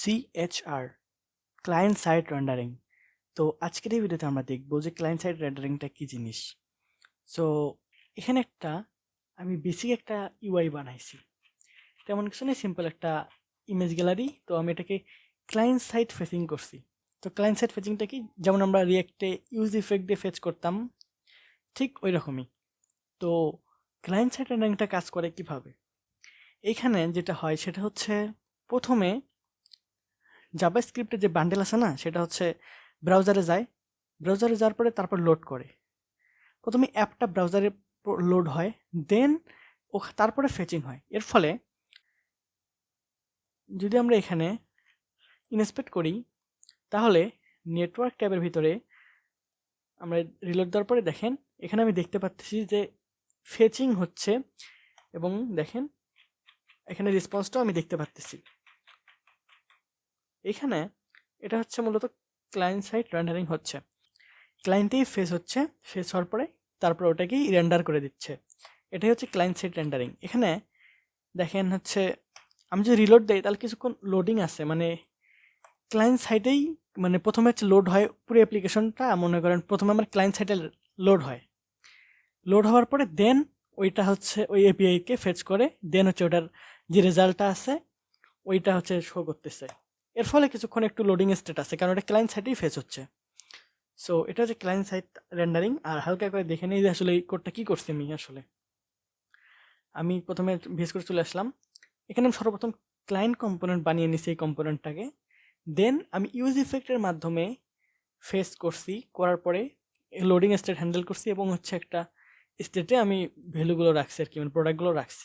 CHR client side rendering. তো আজকের এই ভিডিওতে আমরা দেখব যে ক্লায়েন্ট সাইড রেন্ডারিংটা কি জিনিস। সো এখানে আমি বেসিক একটা ইউআই বানাইছি, তেমন কিছু নেই, সিম্পল একটা ইমেজ গ্যালারি। তো আমি এটাকে ক্লায়েন্ট সাইড ফেসিং করছি। তো ক্লায়েন্ট সাইড ফেসিংটা কি, যেমন আমরা রিয়েক্টে ইউজ ইফেক্ট দিয়ে ফেচ করতাম, ঠিক ওই রকমই। তো ক্লায়েন্ট সাইড রেন্ডারিংটা কাজ করে কিভাবে? এইখানে যেটা হয় সেটা হচ্ছে, প্রথমে জাভাস্ক্রিপ্টের যে বান্ডেল আছে না, সেটা হচ্ছে ব্রাউজারে যায়। ব্রাউজারে যাওয়ার পরে তারপর লোড করে। প্রথমে অ্যাপটা ব্রাউজারে লোড হয়, দেন তারপরে ফেচিং হয়। এর ফলে যদি আমরা এখানে ইন্সপেক্ট করি, তাহলে নেটওয়ার্ক ট্যাবের ভিতরে আমরা রিলোড দেওয়ার পরে দেখেন এখানে আমি দেখতে পাচ্ছি যে ফেচিং হচ্ছে, এবং দেখেন এখানে রেসপন্সটাও আমি দেখতে পাচ্ছি। এখানে এটা হচ্ছে মূলত ক্লায়েন্ট সাইড রেন্ডারিং হচ্ছে, ক্লায়েন্টেই ফেস হচ্ছে, ফেস হওয়ার পরে তারপর ওটাকেই রেন্ডার করে দিচ্ছে। এটাই হচ্ছে ক্লায়েন্ট সাইড রেন্ডারিং। এখানে দেখেন হচ্ছে, আমি যদি রিলোড দেই তাহলে কিছুক্ষণ লোডিং আছে, মানে ক্লায়েন্ট সাইডেই, মানে প্রথমে হচ্ছে লোড হয় পুরো অ্যাপ্লিকেশনটা। মনে করেন প্রথমে আমার ক্লায়েন্ট সাইডে লোড হয়, লোড হওয়ার পরে দেন ওইটা হচ্ছে ওই এপিআইকে ফেচ করে, দেন হচ্ছে ওটার যে রেজাল্টটা আছে ওইটা হচ্ছে শো করতেছে। এর ফলে কিছুক্ষণ একটু লোডিং স্টেট আছে, কারণ এটা ক্লায়েন্ট সাইডেই ফেচ হচ্ছে। সো এটা হচ্ছে ক্লায়েন্ট সাইড রেন্ডারিং। আর হালকা করে দেখে নিই যে আসলে এই কোডটা কী করছি আমি প্রথমে ভিএস করে চলে আসলাম। এখানে আমি সর্বপ্রথম ক্লায়েন্ট কম্পোনেন্ট বানিয়ে নিছি এই কম্পোনেন্টটাকে। দেন আমি ইউজ ইফেক্টের মাধ্যমে ফেস করছি, করার পরে লোডিং স্টেট হ্যান্ডেল করছি, এবং হচ্ছে একটা স্টেটে আমি ভ্যালুগুলো রাখছি আর কি, মানে প্রোডাক্টগুলো রাখছি।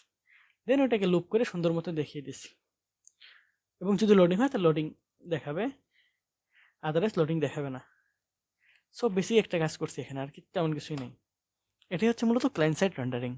দেন ওটাকে লুপ করে সুন্দর মতো দেখিয়ে দিছি, এবং যদি লোডিং হয় তাহলে লোডিং দেখাবে, আদারওয়াইজ লোডিং দেখাবে না। সো বেশি একটা কাজ করছি এখানে, আর কি তেমন কিছুই নেই। এটাই হচ্ছে মূলত ক্লায়েন্ট সাইড রেন্ডারিং।